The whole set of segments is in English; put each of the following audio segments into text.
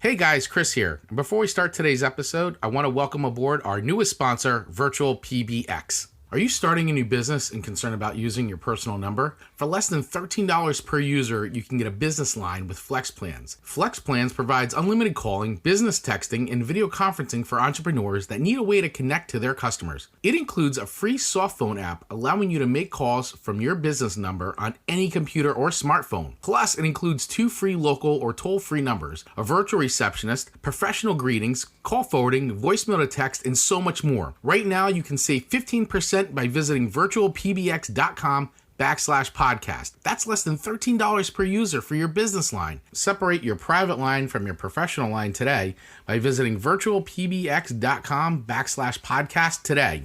Hey guys, Chris here. And before we start today's episode, I want to welcome aboard our newest sponsor, Virtual PBX. Are you starting a new business and concerned about using your personal number? For less than $13 per user, you can get a business line with Flex Plans. Flex Plans provides unlimited calling, business texting, and video conferencing for entrepreneurs that need a way to connect to their customers. It includes a free soft phone app allowing you to make calls from your business number on any computer or smartphone. Plus, it includes 2 free local or toll-free numbers, a virtual receptionist, professional greetings, call forwarding, voicemail to text, and so much more. Right now, you can save 15% by visiting virtualpbx.com/podcast. That's less than $13 per user for your business line. Separate your private line from your professional line today by visiting virtualpbx.com/podcast today.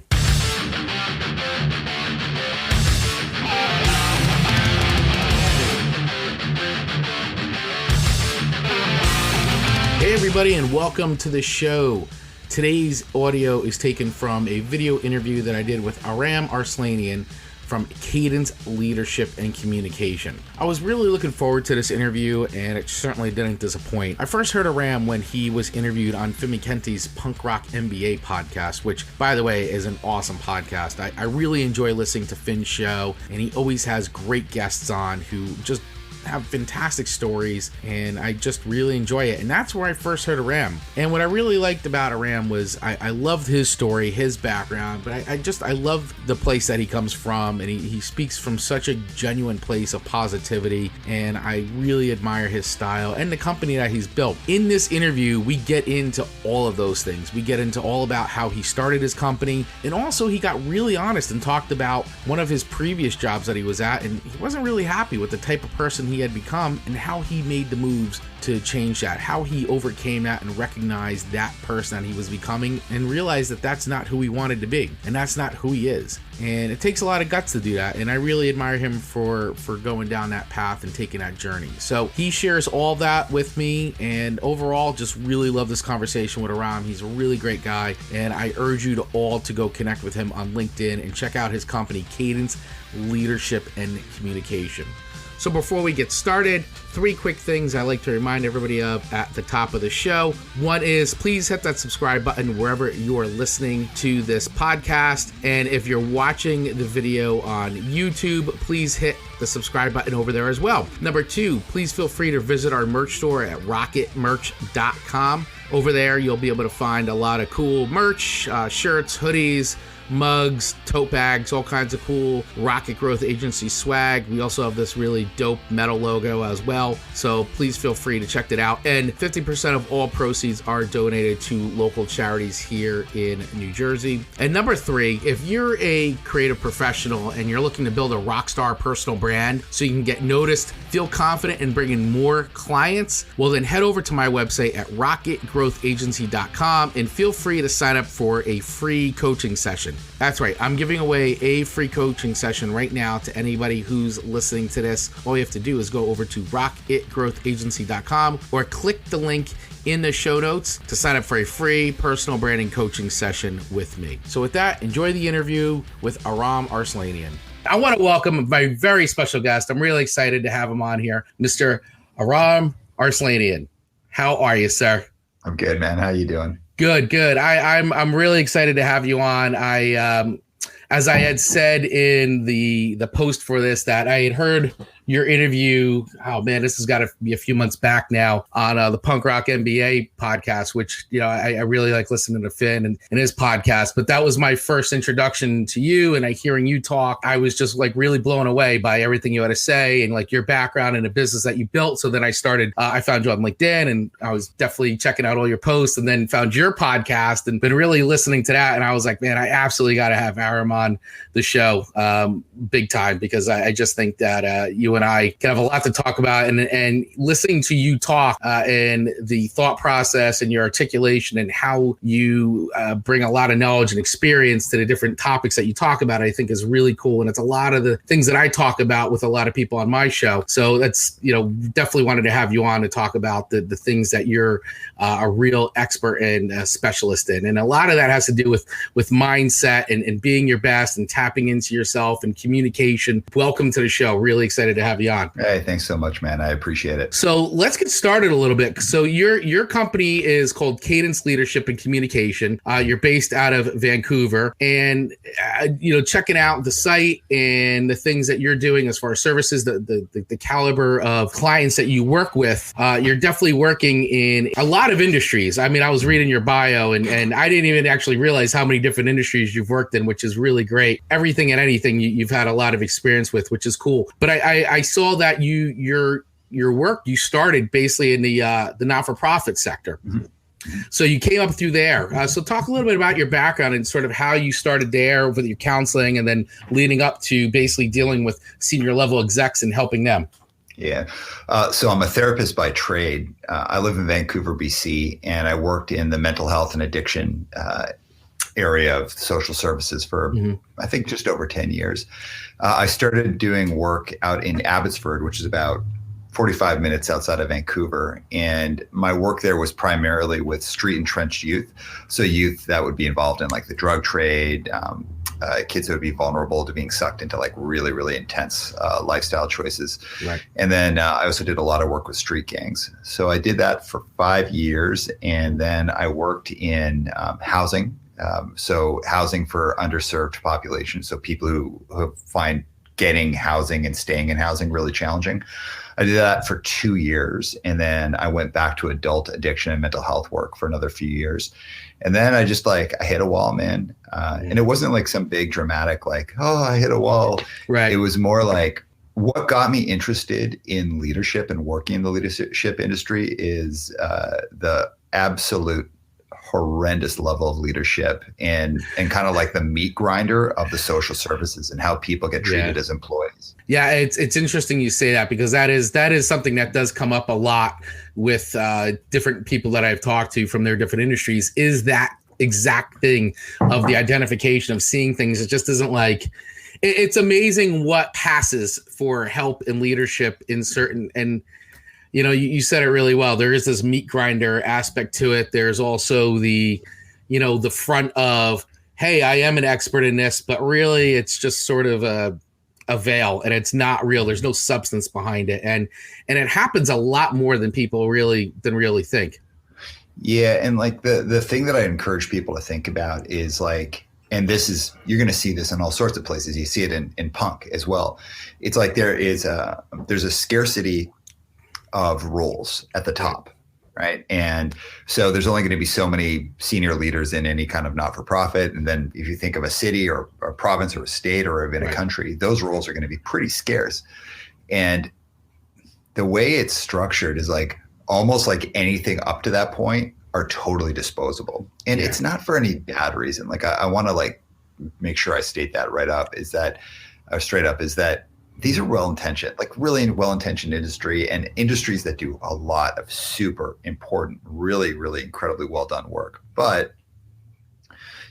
Hey everybody, and welcome to the show. Today's audio is taken from a video interview that I did with Aram Arslanian from Cadence Leadership and Communication. I was really looking forward to this interview, and it certainly didn't disappoint. I first heard Aram when he was interviewed on Finn McKenty's Punk Rock MBA podcast, which, by the way, is an awesome podcast. I really enjoy listening to Finn's show, and he always has great guests on who just have fantastic stories, and I just really enjoy it. And that's where I first heard Aram. And what I really liked about Aram was I loved his story, his background, but I love the place that he comes from, and he speaks from such a genuine place of positivity, and I really admire his style and the company that he's built. In this interview, we get into all of those things. We get into all about how he started his company, and also he got really honest and talked about one of his previous jobs that he was at, and he wasn't really happy with the type of person he had become and how he made the moves to change that, how he overcame that and recognized that person that he was becoming and realized that that's not who he wanted to be and that's not who he is. And it takes a lot of guts to do that, and I really admire him for going down that path and taking that journey. So he shares all that with me, and overall just really love this conversation with Aram. He's a really great guy, and I urge you to all to go connect with him on LinkedIn and check out his company, Cadence Leadership and Communication. So before we get started, 3 quick things I like to remind everybody of at the top of the show. One is please hit that subscribe button wherever you are listening to this podcast. And if you're watching the video on YouTube, please hit the subscribe button over there as well. Number 2, please feel free to visit our merch store at rocketmerch.com. Over there, you'll be able to find a lot of cool merch, shirts, hoodies, mugs, tote bags, all kinds of cool Rocket Growth Agency swag. We also have this really dope metal logo as well, so please feel free to check it out. And 50% of all proceeds are donated to local charities here in New Jersey. And number 3, if you're a creative professional and you're looking to build a rock star personal brand so you can get noticed, feel confident in bringing more clients, well then head over to my website at rocketgrowthagency.com and feel free to sign up for a free coaching session. That's right, I'm giving away a free coaching session right now to anybody who's listening to this. All you have to do is go over to rocketgrowthagency.com or click the link in the show notes to sign up for a free personal branding coaching session with me. So with that, enjoy the interview with Aram Arslanian. I want to welcome my very special guest. I'm really excited to have him on here, Mr. Aram Arslanian. How are you, sir? I'm good, man. How you doing? Good. I'm really excited to have you on. As I had said in the post for this, that I had heard your interview. Oh man, this has got to be a few months back now on the Punk Rock MBA podcast, which I really like listening to Finn and his podcast. But that was my first introduction to you, and hearing you talk, I was just like really blown away by everything you had to say and like your background in the business that you built. So then I started. I found you on LinkedIn, and I was definitely checking out all your posts, and then found your podcast and been really listening to that. And I was like, man, I absolutely got to have Aram on the show, big time, because I just think that you and I can have a lot to talk about, and listening to you talk and the thought process and your articulation and how you bring a lot of knowledge and experience to the different topics that you talk about, I think is really cool. And it's a lot of the things that I talk about with a lot of people on my show. So that's, definitely wanted to have you on to talk about the things that you're a real expert and a specialist in. And a lot of that has to do with mindset and being your best and tapping into yourself and communication. Welcome to the show. Really excited to have you on. Hey, thanks so much, man. I appreciate it. So let's get started a little bit. So your company is called Cadence Leadership and Communication. You're based out of Vancouver, and checking out the site and the things that you're doing as far as services, the caliber of clients that you work with. You're definitely working in a lot of industries. I mean, I was reading your bio, and I didn't even actually realize how many different industries you've worked in, which is really great. Everything and anything you've had a lot of experience with, which is cool. But I saw that your work, you started basically in the not-for-profit sector. Mm-hmm. So you came up through there. So talk a little bit about your background and sort of how you started there with your counseling and then leading up to basically dealing with senior level execs and helping them. Yeah. So I'm a therapist by trade. I live in Vancouver, BC, and I worked in the mental health and addiction area of social services for, I think, just over 10 years. I started doing work out in Abbotsford, which is about 45 minutes outside of Vancouver. And my work there was primarily with street entrenched youth. So youth that would be involved in like the drug trade, kids that would be vulnerable to being sucked into like really, really intense lifestyle choices. Right. And then I also did a lot of work with street gangs. So I did that for 5 years. And then I worked in housing. So housing for underserved populations. So people who find getting housing and staying in housing really challenging. I did that for 2 years. And then I went back to adult addiction and mental health work for another few years. And then I just I hit a wall, man. And it wasn't like some big dramatic, I hit a wall. Right. It was more like what got me interested in leadership and working in the leadership industry is the absolute horrendous level of leadership and kind of like the meat grinder of the social services and how people get treated as employees. Yeah, it's interesting you say that because that is something that does come up a lot with different people that I've talked to from their different industries, is that exact thing of the identification of seeing things. It just isn't like, it's amazing what passes for help and leadership in certain, and you said it really well. There is this meat grinder aspect to it. There's also the front of, hey, I am an expert in this, but really it's just sort of a veil and it's not real. There's no substance behind it. And it happens a lot more than people really think. Yeah. And like the thing that I encourage people to think about is and this is, you're going to see this in all sorts of places. You see it in punk as well. It's like there's a scarcity of roles at the top, right? And so there's only going to be so many senior leaders in any kind of not-for-profit. And then if you think of a city or a province or a state or even a country, those roles are going to be pretty scarce. And the way it's structured is almost like anything up to that point are totally disposable. And it's not for any bad reason. I want to make sure I state that straight up is that these are well-intentioned, really well-intentioned industry and industries that do a lot of super important, really, really incredibly well-done work. But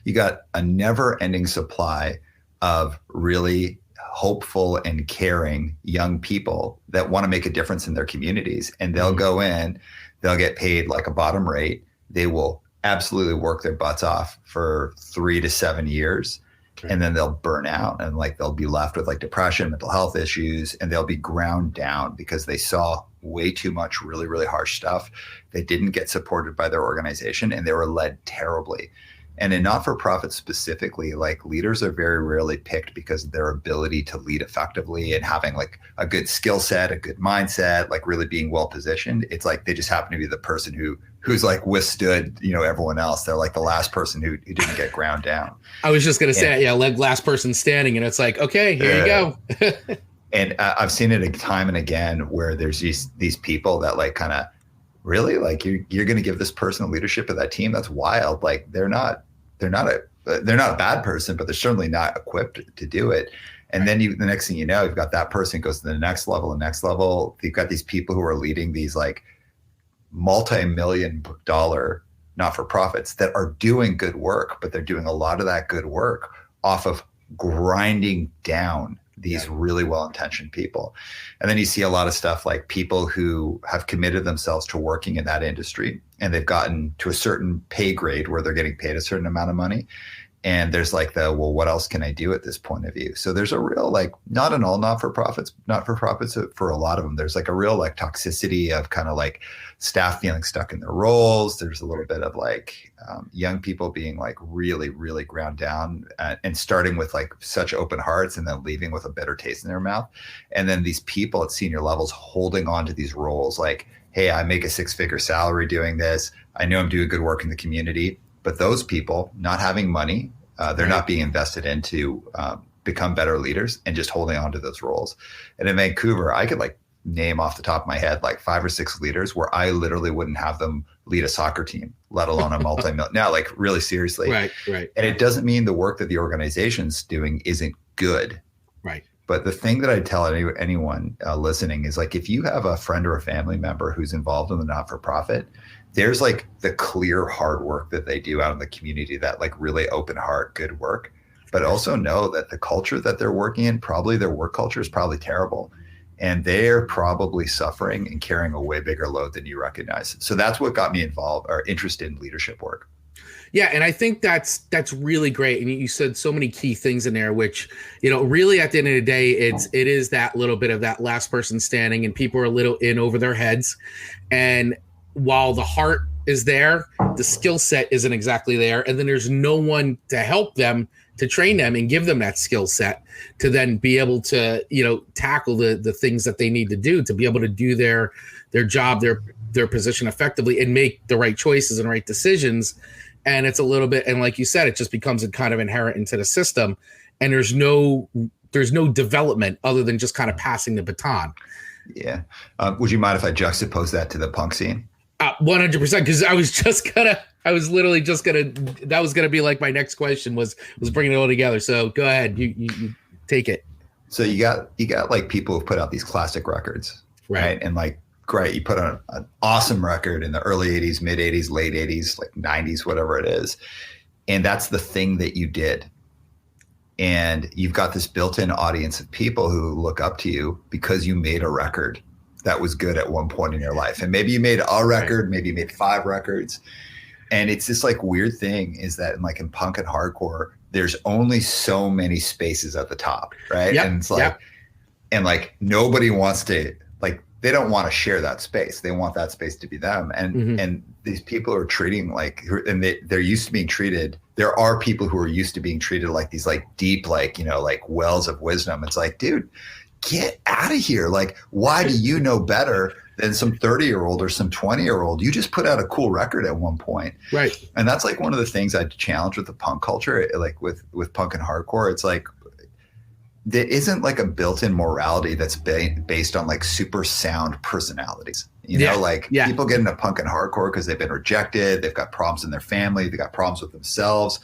you got a never-ending supply of really hopeful and caring young people that want to make a difference in their communities. And they'll go in, they'll get paid a bottom rate. They will absolutely work their butts off for 3 to 7 years. And then they'll burn out and they'll be left with depression, mental health issues, and they'll be ground down because they saw way too much really, really harsh stuff. They didn't get supported by their organization and they were led terribly. And in not-for-profit specifically, leaders are very rarely picked because of their ability to lead effectively and having a good skill set, a good mindset, really being well positioned. It's they just happen to be the person who's withstood, everyone else. They're the last person who didn't get ground down. I was just going to say, last person standing. And it's okay, here you go. And I've seen it time and again where there's these people that kind of really you're going to give this person leadership of that team. That's wild. They're not a bad person, but they're certainly not equipped to do it. And then the next thing you know, you've got that person goes to the next level. You've got these people who are leading these multi-million-dollar not-for-profits that are doing good work, but they're doing a lot of that good work off of grinding down these really well-intentioned people. And then you see a lot of stuff people who have committed themselves to working in that industry and they've gotten to a certain pay grade where they're getting paid a certain amount of money. And there's like well, what else can I do at this point of view? So there's a real, like, not in all not-for-profits, for a lot of them, there's like a real like toxicity of kind of like staff feeling stuck in their roles. There's a little bit of like young people being like really, really ground down and starting with like such open hearts and then leaving with a bitter taste in their mouth. And then these people at senior levels holding on to these roles like, hey, I make a 6-figure salary doing this. I know I'm doing good work in the community. But those people not having money, they're not being invested into become better leaders and just holding on to those roles. And in Vancouver, I could like name off the top of my head like 5 or 6 leaders where I literally wouldn't have them lead a soccer team, let alone a multi-million. Now, like really seriously. Right. And it doesn't mean the work that the organization's doing isn't good. Right. But the thing that I tell anyone listening is like, if you have a friend or a family member who's involved in the not-for-profit, there's like the clear hard work that they do out in the community, that like really open heart, good work, but also know that the culture that they're working in, probably their work culture is probably terrible. And they're probably suffering and carrying a way bigger load than you recognize. So that's what got me involved or interested in leadership work. Yeah, and I think that's really great. And you said so many key things in there, which, you know, really at the end of the day, it is that little bit of that last person standing, and people are a little in over their heads. And while the heart is there, the skill set isn't exactly there. And then there's no one to help them, to train them and give them that skill set to then be able to, you know, tackle the things that they need to do to be able to do their job, their position effectively and make the right choices and right decisions. And it's a little bit, and like you said, it just becomes a kind of inherent into the system. And there's no development other than just kind of passing the baton. Yeah. Would you mind if I juxtapose that to the punk scene? 100%, because that was gonna be like my next question was bringing it all together. So go ahead, you take it. So you got like people who put out these classic records, right? And like, great, you put on an awesome record in the early 80s, mid 80s, late 80s, like 90s, whatever it is, and that's the thing that you did. And you've got this built-in audience of people who look up to you because you made a record that was good at one point in your life. And maybe you made a record, maybe you made 5 records. And it's this like weird thing is that in punk and hardcore, there's only so many spaces at the top, right? Yep. And it's like, and like nobody wants to, like, they don't want to share that space. They want that space to be them. And and these people are treating like, and they're used to being treated. There are people who are used to being treated like these like deep, like, you know, like wells of wisdom. It's like, dude, get out of here. Like, why do you know better than some 30-year-old or some 20-year-old? You just put out a cool record at one point. Right. And that's like one of the things I challenge with the punk culture, like with punk and hardcore. It's like, there isn't like a built-in morality that's based on like super sound personalities. You know, like people get into punk and hardcore because they've been rejected. They've got problems in their family. They've got problems with themselves.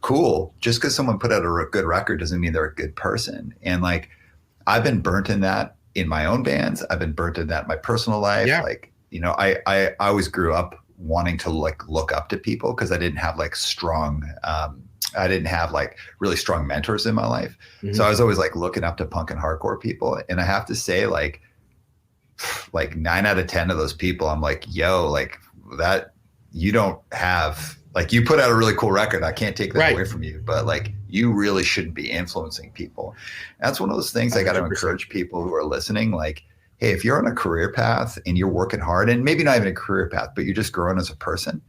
Cool. Just because someone put out a good record doesn't mean they're a good person. And like, I've been burnt in that in my own bands. I've been burnt in that in my personal life. Yeah. Like, you know, I always grew up wanting to like look up to people because I didn't have like I didn't have like really strong mentors in my life. So I was always like looking up to punk and hardcore people. And I have to say like 9 out of 10 of those people, I'm like, yo, like that, you don't have, like, you put out a really cool record. I can't take that away from you, but like, you really shouldn't be influencing people. That's one of those things 100%. I got to encourage people who are listening. Like, hey, if you're on a career path and you're working hard, and maybe not even a career path, but you're just growing as a person,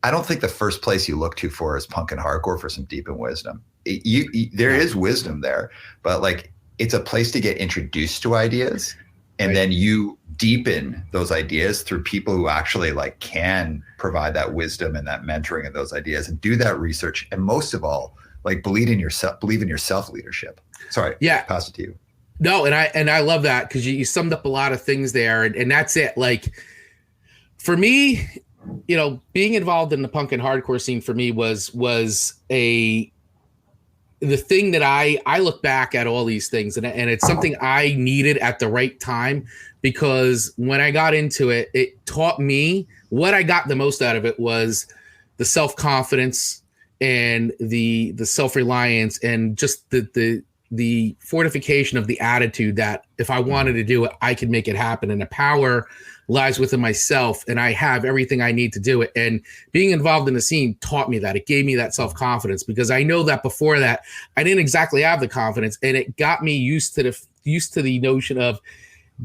I don't think the first place you look to for is punk and hardcore for some deep and wisdom. There is wisdom there, but like, it's a place to get introduced to ideas. And then you deepen those ideas through people who actually like can provide that wisdom and that mentoring of those ideas, and do that research. And most of all, like, believe in yourself leadership. Sorry. Yeah. Pass it to you. No. And I love that, because you summed up a lot of things there, and that's it. Like, for me, you know, being involved in the punk and hardcore scene for me was the thing that I look back at all these things, and it's something I needed at the right time, because when I got into it, it taught me what I got the most out of it was the self-confidence and the self-reliance, and just the the fortification of the attitude that if I wanted to do it, I could make it happen. And the power lies within myself, and I have everything I need to do it. And being involved in the scene taught me that. It gave me that self-confidence, because I know that before that, I didn't exactly have the confidence, and it got me used to the notion of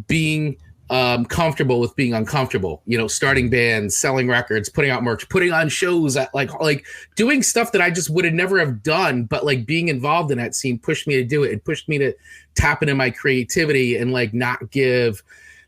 being comfortable with being uncomfortable, starting bands, selling records, putting out merch, putting on shows, at like doing stuff that I just would have never have done, but like being involved in that scene pushed me to do it. It pushed me to tap into my creativity and like not give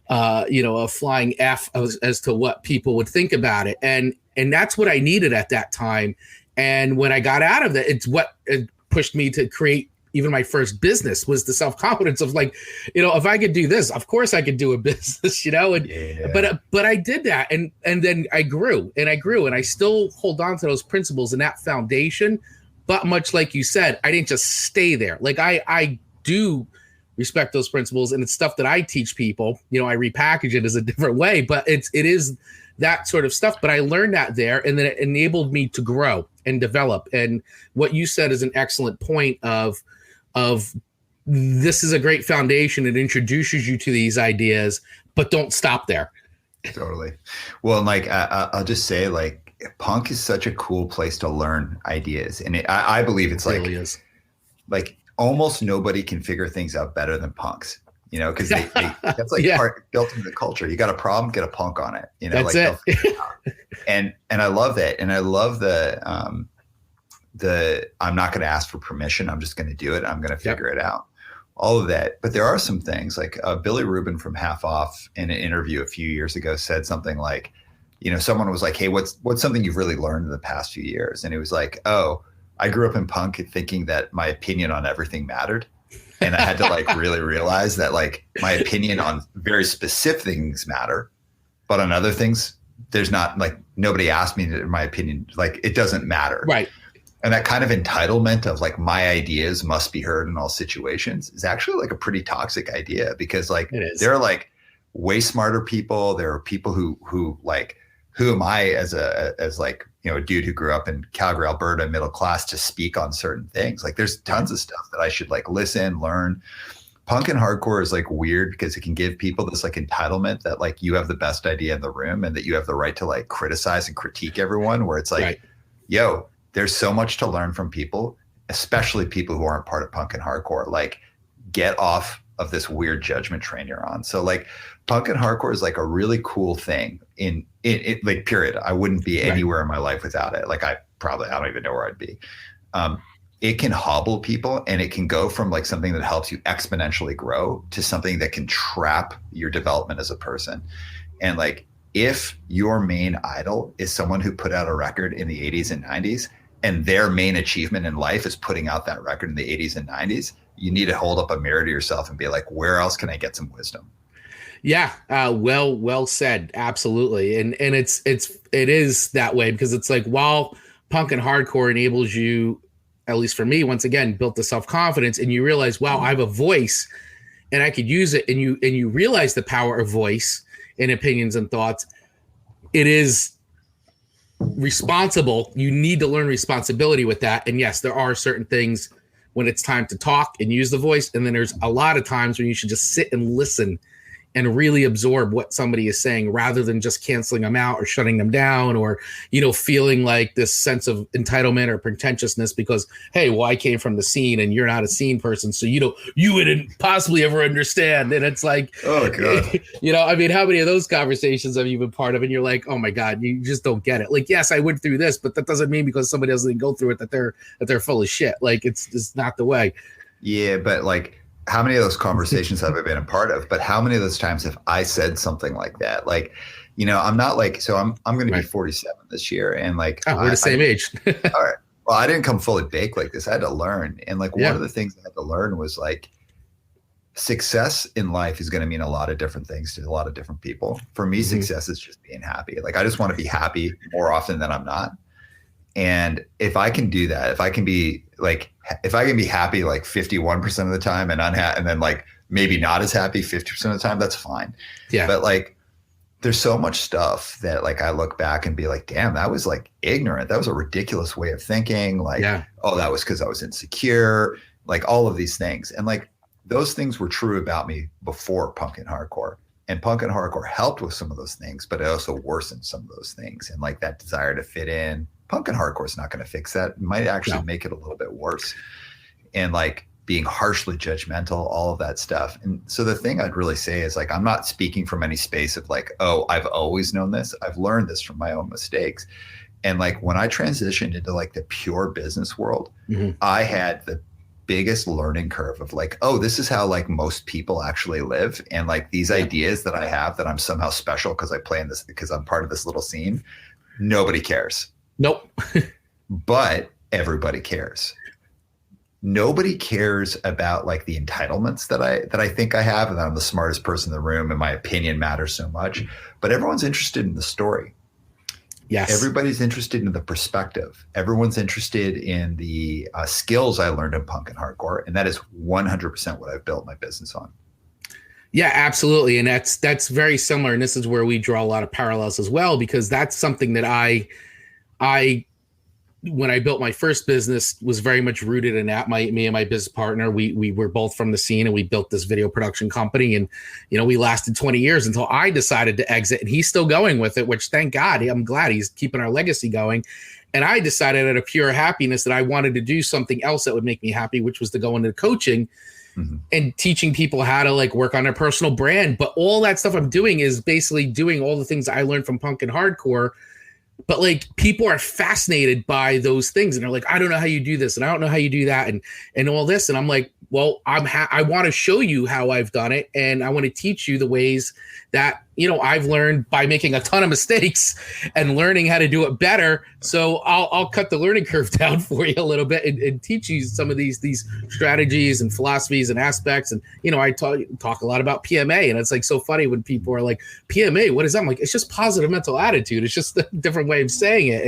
a flying F as to what people would think about it. And that's what I needed at that time. And when I got out of that, it's what it pushed me to create even my first business, was the self-confidence of like, if I could do this, of course I could do a business, but I did that. And then I grew and I still hold on to those principles and that foundation. But much like you said, I didn't just stay there. Like I do respect those principles, and it's stuff that I teach people. I repackage it as a different way, but it is that sort of stuff. But I learned that there, and then it enabled me to grow and develop. And what you said is an excellent point of this is a great foundation. It introduces you to these ideas, but don't stop there. Totally. Well, like I'll just say, like, punk is such a cool place to learn ideas, and I believe it's like, really is. Like almost nobody can figure things out better than punks. Because they that's like part built into the culture. You got a problem, get a punk on it. That's like it. and I love that, and I love the I'm not going to ask for permission. I'm just going to do it. I'm going to figure it out. All of that. But there are some things like Billy Rubin from Half Off in an interview a few years ago said something like, someone was like, hey, what's something you've really learned in the past few years? And it was like, oh, I grew up in punk thinking that my opinion on everything mattered. And I had to like really realize that like my opinion on very specific things matter, but on other things, there's not, like, nobody asked me my opinion. Like, it doesn't matter. Right. And that kind of entitlement of like my ideas must be heard in all situations is actually like a pretty toxic idea, because like there are like way smarter people. There are people who like, who am I as like, a dude who grew up in Calgary, Alberta, middle class, to speak on certain things. Like there's tons of stuff that I should like listen, learn. Punk and hardcore is like weird because it can give people this like entitlement that like you have the best idea in the room and that you have the right to like criticize and critique everyone, where it's like, yo, there's so much to learn from people, especially people who aren't part of punk and hardcore. Like, get off of this weird judgment train you're on. So like punk and hardcore is like a really cool thing in like, period. I wouldn't be anywhere in my life without it. Like I don't even know where I'd be. It can hobble people, and it can go from like something that helps you exponentially grow to something that can trap your development as a person. And like, if your main idol is someone who put out a record in the 80s and 90s, and their main achievement in life is putting out that record in the 80s and 90s, you need to hold up a mirror to yourself and be like, where else can I get some wisdom? Yeah. Well said. Absolutely. And it is that way, because it's like, while punk and hardcore enables you, at least for me, once again, built the self-confidence, and you realize, wow, I have a voice and I could use it. And you realize the power of voice and opinions and thoughts. It is responsible. You need to learn responsibility with that. And yes, there are certain things when it's time to talk and use the voice. And then there's a lot of times when you should just sit and listen and really absorb what somebody is saying, rather than just canceling them out or shutting them down, or, feeling like this sense of entitlement or pretentiousness because, hey, well, I came from the scene and you're not a scene person, so you wouldn't possibly ever understand. And it's like, oh God, I mean, how many of those conversations have you been part of? And you're like, oh my God, you just don't get it. Like, yes, I went through this, but that doesn't mean because somebody else didn't go through it that they're full of shit. Like, it's not the way. Yeah, but like, how many of those conversations have I been a part of? But how many of those times have I said something like that? Like, I'm not like, so I'm going to be 47 this year. And like, we're the same age. All right. Well, I didn't come fully baked like this. I had to learn. And like, one of the things I had to learn was like, success in life is going to mean a lot of different things to a lot of different people. For me, success is just being happy. Like, I just want to be happy more often than I'm not. And if I can do that, if I can be happy like 51% of the time and unhappy, and then like maybe not as happy 50% of the time, that's fine. Yeah. But like, there's so much stuff that like I look back and be like, damn, that was like ignorant. That was a ridiculous way of thinking. Like, oh, that was because I was insecure. like all of these things. And like those things were true about me before punk and hardcore. And punk and hardcore helped with some of those things, but it also worsened some of those things. And like that desire to fit in, punk and hardcore is not going to fix that. It might actually make it a little bit worse. And like being harshly judgmental, all of that stuff. And so the thing I'd really say is like, I'm not speaking from any space of like, oh, I've always known this. I've learned this from my own mistakes. And like when I transitioned into like the pure business world, I had the biggest learning curve of like, oh, this is how like most people actually live. And like these ideas that I have that I'm somehow special because I play in this, because I'm part of this little scene, nobody cares. Nope. But everybody cares. Nobody cares about like the entitlements that I think I have, and that I'm the smartest person in the room and my opinion matters so much. But everyone's interested in the story. Yes. Everybody's interested in the perspective. Everyone's interested in the skills I learned in punk and hardcore. And that is 100% what I've built my business on. Yeah, absolutely. And that's very similar. And this is where we draw a lot of parallels as well, because that's something that I when I built my first business was very much rooted in that. Me and my business partner, we were both from the scene, and we built this video production company. And, we lasted 20 years until I decided to exit, and he's still going with it, which thank God, I'm glad he's keeping our legacy going. And I decided out of pure happiness that I wanted to do something else that would make me happy, which was to go into coaching and teaching people how to like work on their personal brand. But all that stuff I'm doing is basically doing all the things I learned from punk and hardcore. But like people are fascinated by those things, and they're like, I don't know how you do this, and I don't know how you do that, and all this. And I'm like, well, I want to show you how I've done it, and I want to teach you the ways that I've learned by making a ton of mistakes and learning how to do it better. So I'll cut the learning curve down for you a little bit and teach you some of these strategies and philosophies and aspects. And I talk a lot about PMA, and it's like so funny when people are like, PMA, what is that? I'm like, it's just positive mental attitude. It's just a different way of saying it.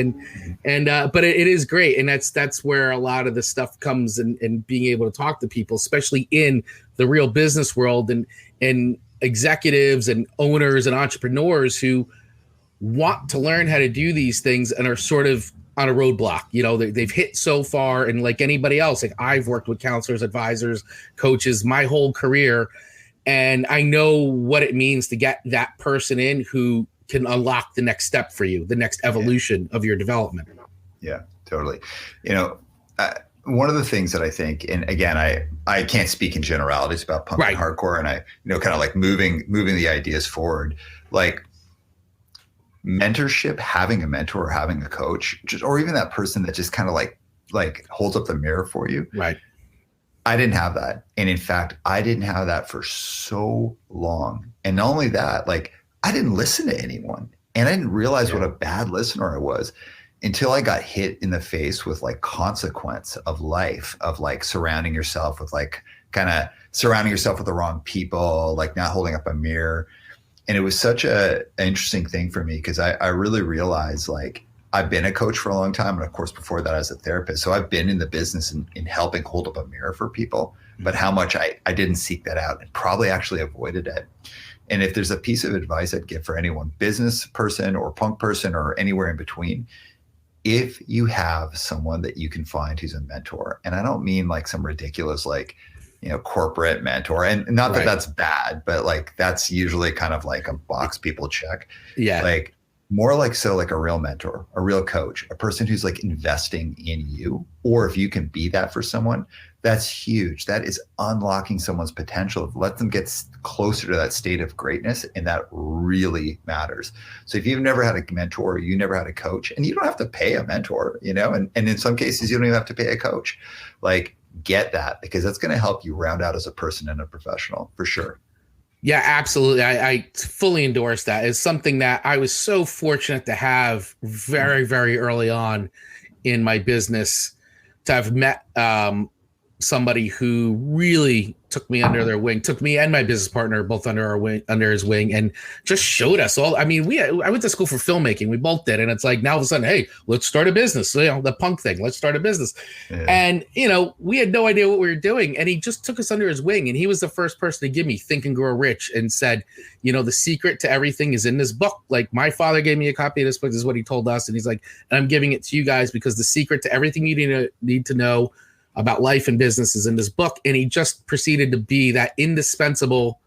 And but it is great, and that's where a lot of the stuff comes, and being able to talk to people, especially in the real business world, and executives and owners and entrepreneurs who want to learn how to do these things and are sort of on a roadblock. They've hit so far, and like anybody else, like I've worked with counselors, advisors, coaches my whole career, and I know what it means to get that person in who can unlock the next step for you, the next evolution of your development. Yeah, totally. One of the things that I think, and again, I can't speak in generalities about punk and hardcore, and I, kind of like moving the ideas forward, like mentorship, having a mentor, or having a coach, or even that person that just kind of like holds up the mirror for you. Right. I didn't have that. And in fact, I didn't have that for so long. And not only that, like I didn't listen to anyone, and I didn't realize what a bad listener I was until I got hit in the face with like consequence of life, of like surrounding yourself with the wrong people, like not holding up a mirror. And it was such an interesting thing for me, because I really realized, like, I've been a coach for a long time. And of course, before that, as a therapist. So I've been in the business in helping hold up a mirror for people, but how much I didn't seek that out and probably actually avoided it. And if there's a piece of advice I'd give for anyone, business person or punk person or anywhere in between, if you have someone that you can find who's a mentor, and I don't mean like some ridiculous, like, corporate mentor, and not that that's bad, but like that's usually kind of like a box people check. Yeah. Like more like a real mentor, a real coach, a person who's like investing in you, or if you can be that for someone, that's huge. That is unlocking someone's potential. Let them get closer to that state of greatness, and that really matters. So if you've never had a mentor, you never had a coach, and you don't have to pay a mentor, and in some cases you don't even have to pay a coach, like get that, because that's going to help you round out as a person and a professional for sure. Yeah, absolutely. I fully endorse that. It's something that I was so fortunate to have very, very early on in my business, to have met somebody who really took me under their wing, took me and my business partner both under his wing, and just showed us all. I mean, I went to school for filmmaking. We both did. And it's like, now all of a sudden, hey, let's start a business. The punk thing, let's start a business. Yeah. And, we had no idea what we were doing. And he just took us under his wing. And he was the first person to give me Think and Grow Rich, and said, the secret to everything is in this book. Like, my father gave me a copy of this book. This is what he told us. And he's like, and I'm giving it to you guys, because the secret to everything you need to know about life and businesses in this book. And he just proceeded to be that indispensable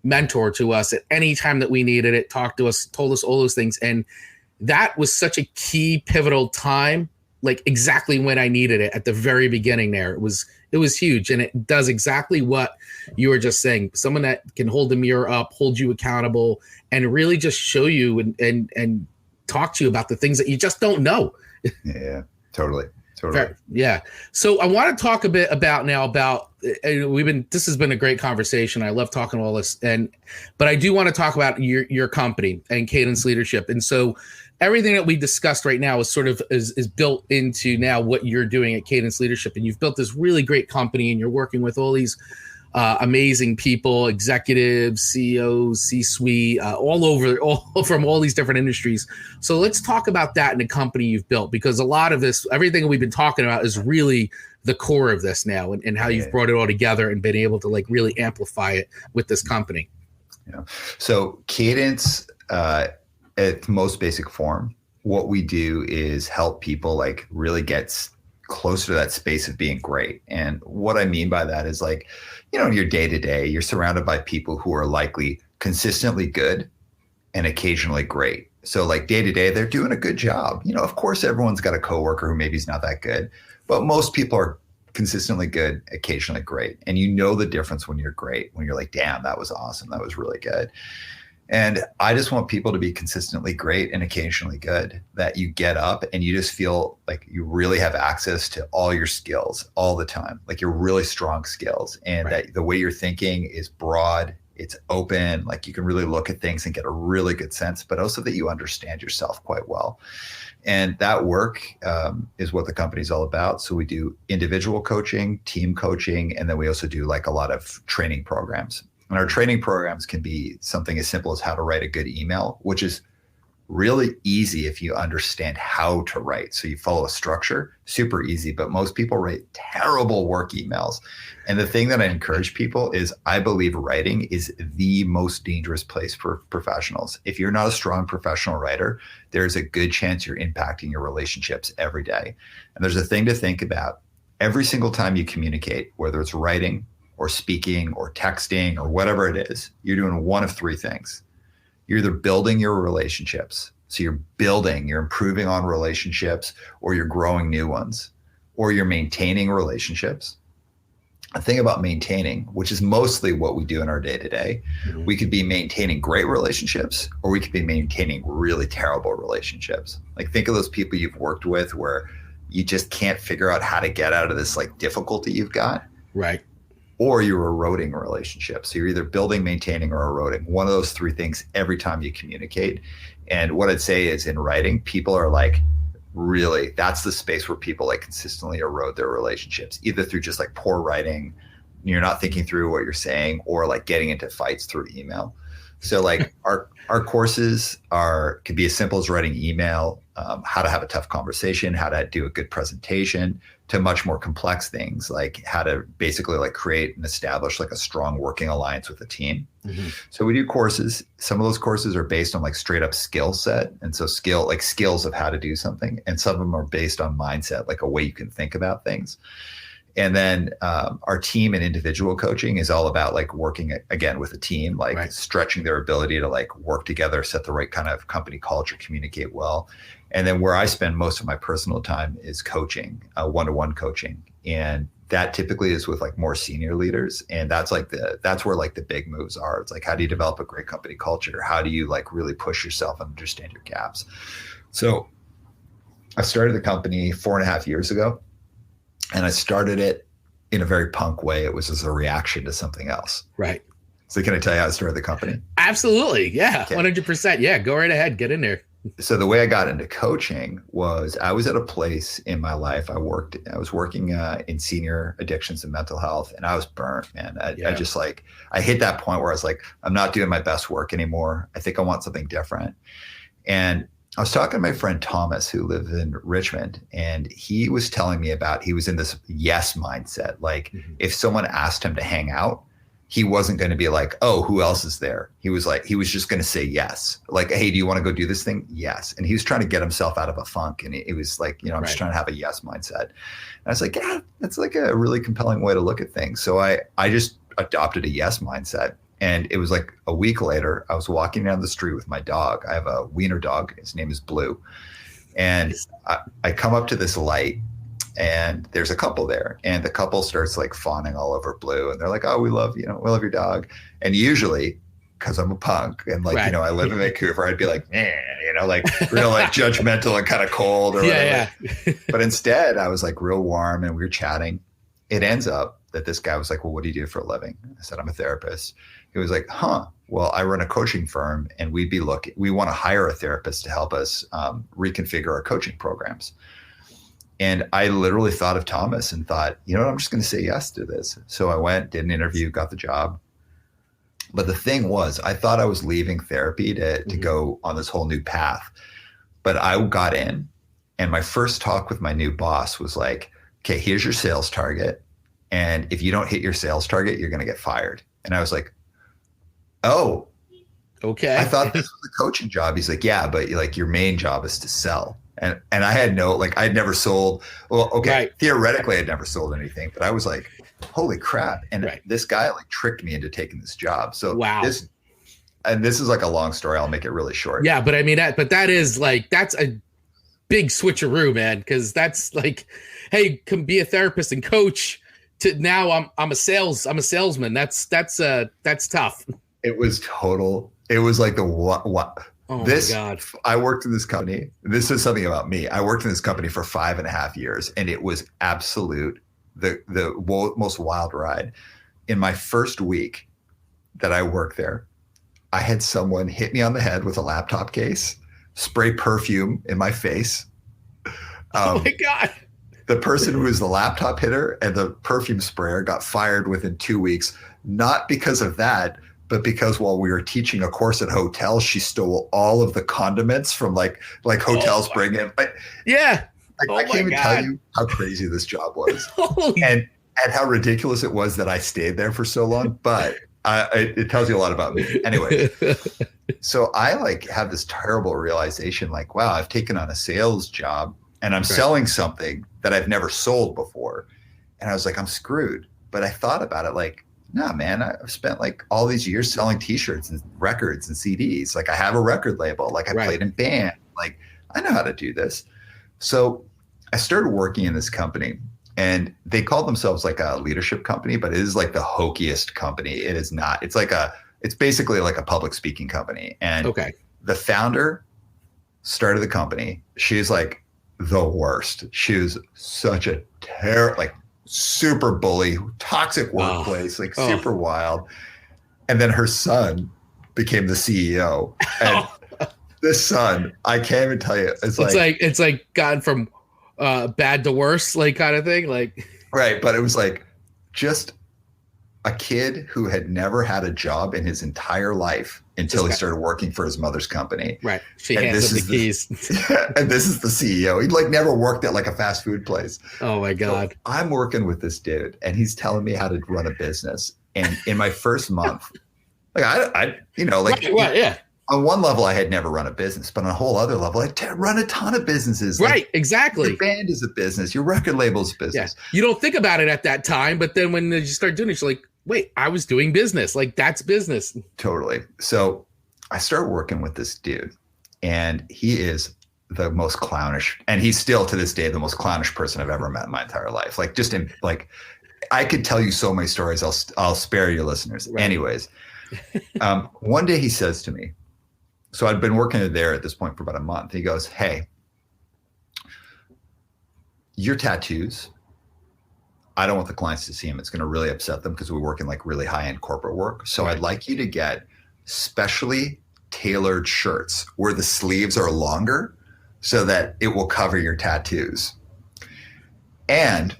mentor to us at any time that we needed it, talked to us, told us all those things. And that was such a key pivotal time, like exactly when I needed it at the very beginning there. It was huge. And it does exactly what you were just saying. Someone that can hold the mirror up, hold you accountable, and really just show you and talk to you about the things that you just don't know. Yeah, totally. Yeah. So I want to talk a bit about this has been a great conversation. I love talking all this, but I do want to talk about your company and Cadence Leadership. And so everything that we discussed right now is sort of is built into now what you're doing at Cadence Leadership. And you've built this really great company, and you're working with all these amazing people, executives, CEOs, C-suite, all from all these different industries. So let's talk about that in the company you've built, because a lot of this, everything we've been talking about is really the core of this now, and how you've brought it all together and been able to like really amplify it with this company. Yeah. So Cadence, at its most basic form, what we do is help people like really get closer to that space of being great. And what I mean by that is like, in your day to day, you're surrounded by people who are likely consistently good and occasionally great. So like day to day, they're doing a good job. Of course, everyone's got a coworker who maybe is not that good, but most people are consistently good, occasionally great. And you know the difference when you're great, when you're like, damn, that was awesome. That was really good. And I just want people to be consistently great and occasionally good, that you get up and you just feel like you really have access to all your skills all the time, like your really strong skills, and that the way you're thinking is broad, it's open, like you can really look at things and get a really good sense, but also that you understand yourself quite well. And that work is what the company's all about. So we do individual coaching, team coaching, and then we also do like a lot of training programs. And our training programs can be something as simple as how to write a good email, which is really easy if you understand how to write. So you follow a structure, super easy, but most people write terrible work emails. And the thing that I encourage people is I believe writing is the most dangerous place for professionals. If you're not a strong professional writer, there's a good chance you're impacting your relationships every day. And there's a thing to think about. Every single time you communicate, whether it's writing or speaking or texting or whatever it is, you're doing one of three things. You're either building your relationships. So you're improving on relationships, or you're growing new ones, or you're maintaining relationships. The thing about maintaining, which is mostly what we do in our day to day, we could be maintaining great relationships, or we could be maintaining really terrible relationships. Like think of those people you've worked with where you just can't figure out how to get out of this like difficulty you've got. Right. Or you're eroding a relationship. So you're either building, maintaining, or eroding. One of those three things every time you communicate. And what I'd say is in writing, people are like, really, that's the space where people like consistently erode their relationships, either through just like poor writing, you're not thinking through what you're saying, or like getting into fights through email. So like our courses could be as simple as writing email, how to have a tough conversation, how to do a good presentation, to much more complex things like how to basically like create and establish like a strong working alliance with a team. So we do courses. Some of those courses are based on like straight up skill set. And so skills of how to do something. And some of them are based on mindset, like a way you can think about things. And then our team and individual coaching is all about like working again with a team, like stretching their ability to like work together, set the right kind of company culture, communicate well. And then where I spend most of my personal time is coaching, one-to-one coaching. And that typically is with like more senior leaders. And that's where like the big moves are. It's like, how do you develop a great company culture? How do you like really push yourself and understand your gaps? So I started the company 4.5 years ago. And I started it in a very punk way. It was as a reaction to something else. Right. So can I tell you how I started the company? Absolutely. Yeah. Okay. 100%. Yeah. Go right ahead. Get in there. So the way I got into coaching was I was at a place in my life. I was working in senior addictions and mental health, and I was burnt, man. I just like, I hit that point where I was like, I'm not doing my best work anymore. I think I want something different. And I was talking to my friend Thomas, who lives in Richmond, and he was telling me he was in this yes mindset. Like if someone asked him to hang out, he wasn't going to be like, oh, who else is there? He was just going to say yes. Like, hey, do you want to go do this thing? Yes. And he was trying to get himself out of a funk. And it was like, I'm just trying to have a yes mindset. And I was like, yeah, that's like a really compelling way to look at things. So I just adopted a yes mindset. And it was like a week later, I was walking down the street with my dog. I have a wiener dog. His name is Blue. And I come up to this light, and there's a couple there, and the couple starts like fawning all over Blue, and they're like, oh, we love your dog. And usually, because I'm a punk and like, I live in Vancouver, I'd be like, like real like judgmental and kind of cold or whatever. Yeah. But instead I was like real warm, and we were chatting. It ends up that this guy was like, well, what do you do for a living? I said, I'm a therapist. He was like, well, I run a coaching firm, and we want to hire a therapist to help us reconfigure our coaching programs. And I literally thought of Thomas and thought, I'm just going to say yes to this. So I went, did an interview, got the job. But the thing was, I thought I was leaving therapy to go on this whole new path. But I got in, and my first talk with my new boss was like, okay, here's your sales target. And if you don't hit your sales target, you're going to get fired. And I was like, oh, okay. I thought this was a coaching job. He's like, yeah, but like your main job is to sell. And I had I'd never sold. Well, okay. Right. Theoretically, I'd never sold anything, but I was like, holy crap. And this guy like tricked me into taking this job. So this is like a long story. I'll make it really short. Yeah. But I mean, that is like, that's a big switcheroo, man. Cause that's like, hey, come be a therapist and coach to now I'm a salesman. That's tough. It was total. It was like the what? Oh my God. I worked in this company. This is something about me. I worked in this company for 5.5 years, and it was absolute the most wild ride. In my first week that I worked there, I had someone hit me on the head with a laptop case, spray perfume in my face. Oh my God. The person who was the laptop hitter and the perfume sprayer got fired within 2 weeks, not because of that, but because while we were teaching a course at hotels, she stole all of the condiments from like hotels bring in. Yeah. I can't even tell you how crazy this job was and how ridiculous it was that I stayed there for so long. But it tells you a lot about me. Anyway, so I like have this terrible realization like, wow, I've taken on a sales job and I'm selling something that I've never sold before. And I was like, I'm screwed. But I thought about it like, no, man, I've spent like all these years selling t-shirts and records and CDs. Like I have a record label, like I played in band, like I know how to do this. So I started working in this company, and they called themselves like a leadership company, but it is like the hokiest company. It is not. It's basically like a public speaking company. And the founder started the company. She's like the worst. She was such a super bully, toxic workplace, super wild. And then her son became the CEO. And this son, I can't even tell you. It's like gone from bad to worse, like kind of thing. Like right. But it was like just a kid who had never had a job in his entire life until he started working for his mother's company. Right. She hands him the keys. And this is the CEO. He'd like never worked at like a fast food place. Oh my God. So I'm working with this dude, and he's telling me how to run a business. And in my first month, like on one level, I had never run a business, but on a whole other level, I'd run a ton of businesses. Right. Like, exactly. Your band is a business. Your record label is a business. Yeah. You don't think about it at that time, but then when you start doing it, you're like, wait, I was doing business. Like that's business. Totally. So I started working with this dude, and he is the most clownish, and he's still to this day the most clownish person I've ever met in my entire life. Like just in like, I could tell you so many stories. I'll spare your listeners. Right. Anyways, one day he says to me, so I'd been working there at this point for about a month. He goes, hey, your tattoos, I don't want the clients to see them. It's going to really upset them because we work in like really high-end corporate work. So I'd like you to get specially tailored shirts where the sleeves are longer so that it will cover your tattoos. And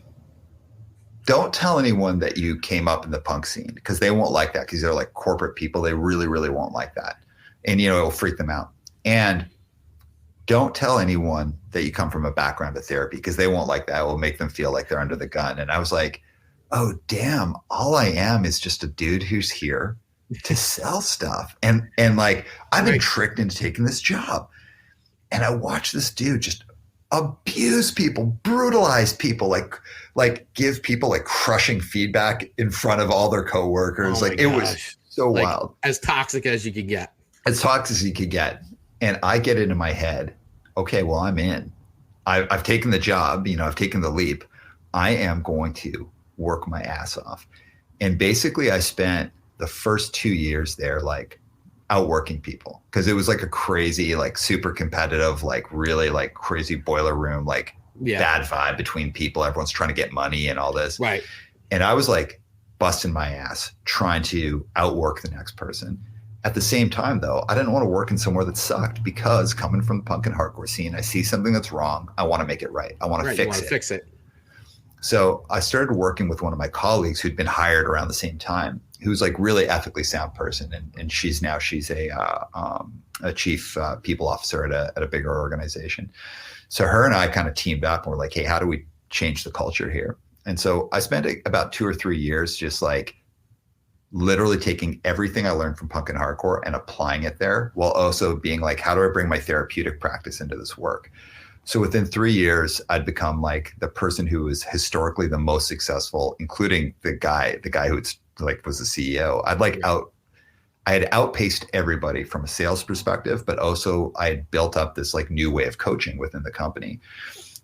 don't tell anyone that you came up in the punk scene because they won't like that because they're like corporate people. They really, really won't like that. And, it'll freak them out. And don't tell anyone that you come from a background of therapy because they won't like that. It will make them feel like they're under the gun. And I was like, oh, damn, all I am is just a dude who's here to sell stuff. And like, I've been Right. tricked into taking this job. And I watch this dude just abuse people, brutalize people, like give people like crushing feedback in front of all their coworkers. Oh my Like it was gosh. so Like wild. as toxic as you could get. As toxic as you could get. And I get into my head, okay, well, I'm in. I've taken the job, I've taken the leap. I am going to work my ass off. And basically I spent the first 2 years there, like outworking people, because it was like a crazy, like super competitive, like really like crazy boiler room, like bad vibe between people. Everyone's trying to get money and all this. Right. And I was like busting my ass trying to outwork the next person. At the same time, though, I didn't want to work in somewhere that sucked, because coming from the punk and hardcore scene, I see something that's wrong. I want to make it right. I want to fix it. So I started working with one of my colleagues who'd been hired around the same time, who's like really ethically sound person. And she's a chief people officer at a bigger organization. So her and I kind of teamed up and we're like, hey, how do we change the culture here? And so I spent about 2 or 3 years just like literally taking everything I learned from punk and hardcore and applying it there, while also being like, how do I bring my therapeutic practice into this work? So within 3 years, I'd become like the person who was historically the most successful, including the guy who was the CEO. I had outpaced everybody from a sales perspective, but also I had built up this like new way of coaching within the company.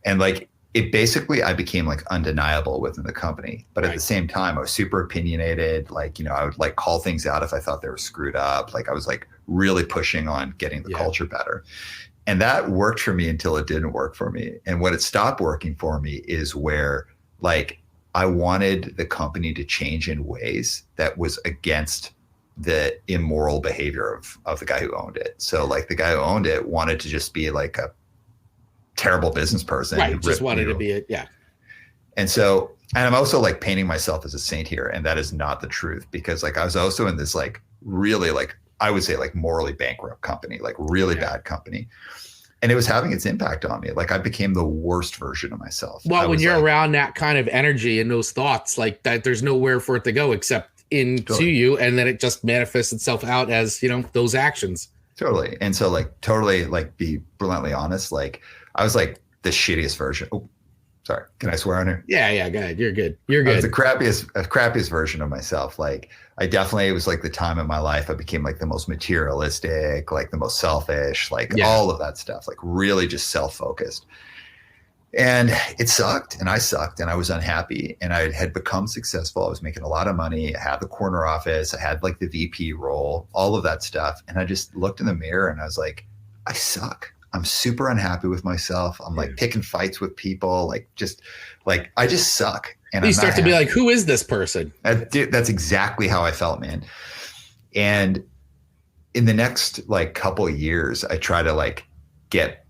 And like it basically, I became like undeniable within the company. But at the same time, I was super opinionated. Like, I would like call things out if I thought they were screwed up. Like I was like really pushing on getting the culture better. And that worked for me until it didn't work for me. And when it stopped working for me is where like I wanted the company to change in ways that was against the immoral behavior of the guy who owned it. So like the guy who owned it wanted to just be like a terrible business person. Right. Just wanted to be it. Yeah. And so, and I'm also like painting myself as a saint here. And that is not the truth, because like I was also in this like really like, I would say like morally bankrupt company, like really bad company. And it was having its impact on me. Like I became the worst version of myself. Well, when you're around that kind of energy and those thoughts like that, there's nowhere for it to go except into you. And then it just manifests itself out as, those actions. Totally. And so like, totally like be bluntly honest. Like I was like the shittiest version. Oh, sorry. Can I swear on her? Yeah. Go ahead. You're good. You're good. I was the crappiest version of myself. Like it was like the time in my life I became like the most materialistic, like the most selfish, like all of that stuff, like really just self-focused. And it sucked, and I sucked, and I was unhappy, and I had become successful. I was making a lot of money. I had the corner office. I had like the VP role, all of that stuff. And I just looked in the mirror and I was like, I suck. I'm super unhappy with myself. I'm like picking fights with people, like just like I just suck. And you start to be like, who is this person? That's exactly how I felt, man. And in the next like couple of years, I try to like get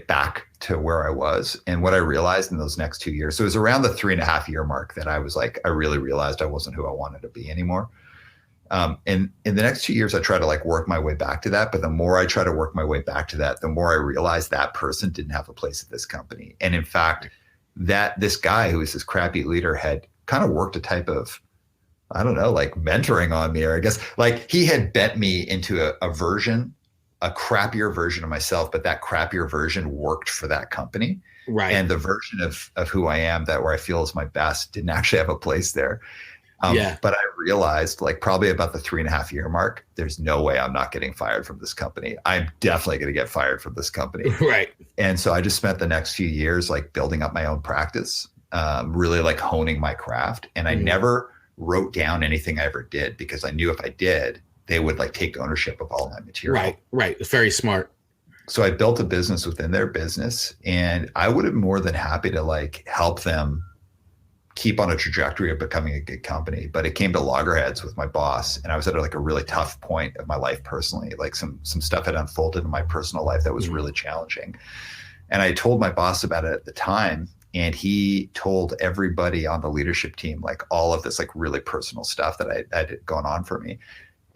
back to where I was. And what I realized in those next 2 years, so it was around the 3.5 year mark that I was like, I really realized I wasn't who I wanted to be anymore. And in the next 2 years, I try to like work my way back to that. But the more I try to work my way back to that, the more I realized that person didn't have a place at this company. And in fact, that this guy who was this crappy leader had kind of worked a type of, I don't know, like mentoring on me, or I guess like he had bent me into a crappier version of myself, but that crappier version worked for that company. Right. And the version of who I am that where I feel is my best didn't actually have a place there. But I realized like probably about the 3.5 year mark, there's no way I'm not getting fired from this company. I'm definitely going to get fired from this company. Right. And so I just spent the next few years like building up my own practice, really like honing my craft. And I never wrote down anything I ever did, because I knew if I did, they would like take ownership of all my material. Right. It's very smart. So I built a business within their business, and I would have been more than happy to like help them keep on a trajectory of becoming a good company. But it came to loggerheads with my boss, and I was at like a really tough point of my life personally. Like some stuff had unfolded in my personal life that was really challenging. And I told my boss about it at the time, and he told everybody on the leadership team like all of this like really personal stuff that I had going on for me.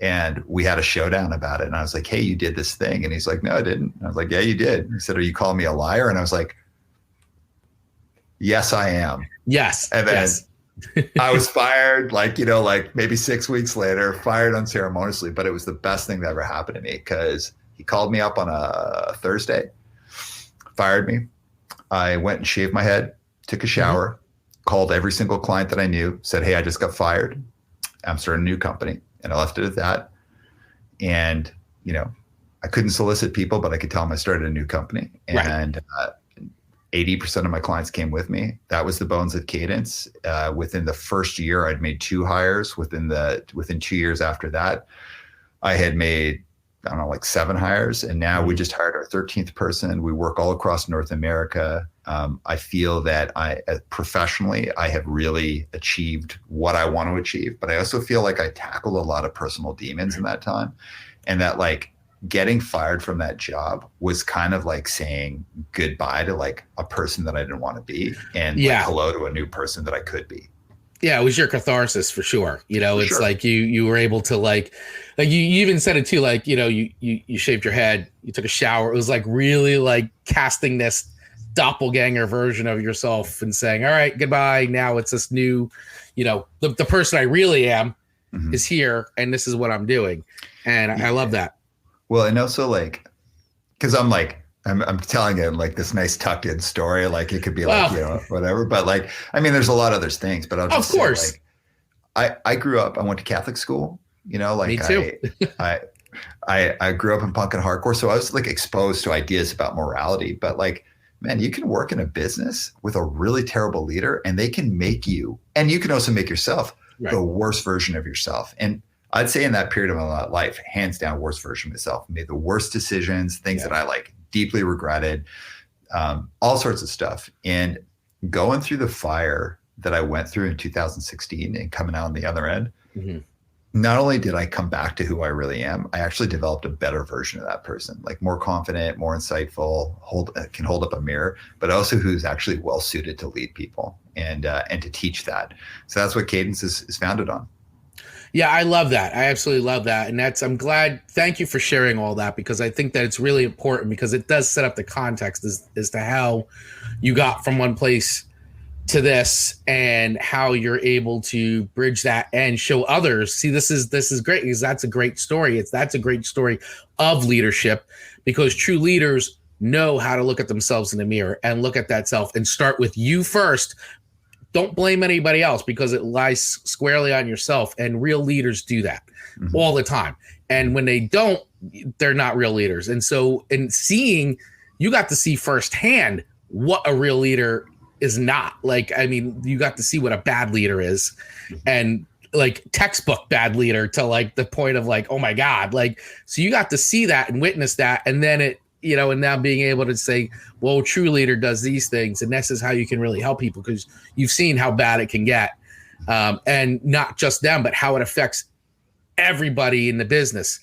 And we had a showdown about it. And I was like, hey, you did this thing. And he's like, no, I didn't. And I was like, yeah, you did. He said, are you calling me a liar? And I was like, yes, I am. Yes. And then I was fired, like, like maybe 6 weeks later, fired unceremoniously, but it was the best thing that ever happened to me because he called me up on a Thursday, fired me. I went and shaved my head, took a shower, called every single client that I knew, said, hey, I just got fired. I'm starting a new company. And I left it at that. And, I couldn't solicit people, but I could tell them I started a new company. And 80% of my clients came with me. That was the bones of Cadence. Within the first year, I'd made 2 hires. Within 2 years after that, I had made, I don't know, like 7 hires. And now we just hired our 13th person. We work all across North America. I feel that professionally, I have really achieved what I want to achieve, but I also feel like I tackled a lot of personal demons in that time. And that like getting fired from that job was kind of like saying goodbye to like a person that I didn't want to be and like hello to a new person that I could be. Yeah, it was your catharsis for sure. It's like you were able to like you even said it too, like, you shaved your head, you took a shower. It was like really like casting this doppelganger version of yourself and saying, all right, goodbye. Now it's this new, the person I really am is here and this is what I'm doing. And I love that. Well, and also like, because I'm telling it like this nice tucked in story, like it could be like, whatever. But like, I mean, there's a lot of other things, but I'll just of course. Say, like, I grew up, I went to Catholic school, like me too. I grew up in punk and hardcore. So I was like exposed to ideas about morality, but like, man, you can work in a business with a really terrible leader and they can make you, and you can also make yourself the worst version of yourself. And I'd say in that period of my life, hands down, worst version of myself, made the worst decisions, things that I like deeply regretted, all sorts of stuff. And going through the fire that I went through in 2016 and coming out on the other end, not only did I come back to who I really am, I actually developed a better version of that person, like more confident, more insightful, can hold up a mirror, but also who's actually well suited to lead people and to teach that. So that's what Cadence is founded on. Yeah, I love that. I absolutely love that. And I'm glad. Thank you for sharing all that, because I think that it's really important, because it does set up the context as to how you got from one place to this and how you're able to bridge that and show others. See, this is great, because that's a great story. That's a great story of leadership, because true leaders know how to look at themselves in the mirror and look at that self and start with you first. Don't blame anybody else, because it lies squarely on yourself. And real leaders do that all the time. And when they don't, they're not real leaders. And so you got to see firsthand what a real leader is not. Like, I mean, you got to see what a bad leader is, and like textbook bad leader to like the point of like, oh my God. Like, so you got to see that and witness that. And then and now being able to say, well, a true leader does these things, and this is how you can really help people, because you've seen how bad it can get, and not just them, but how it affects everybody in the business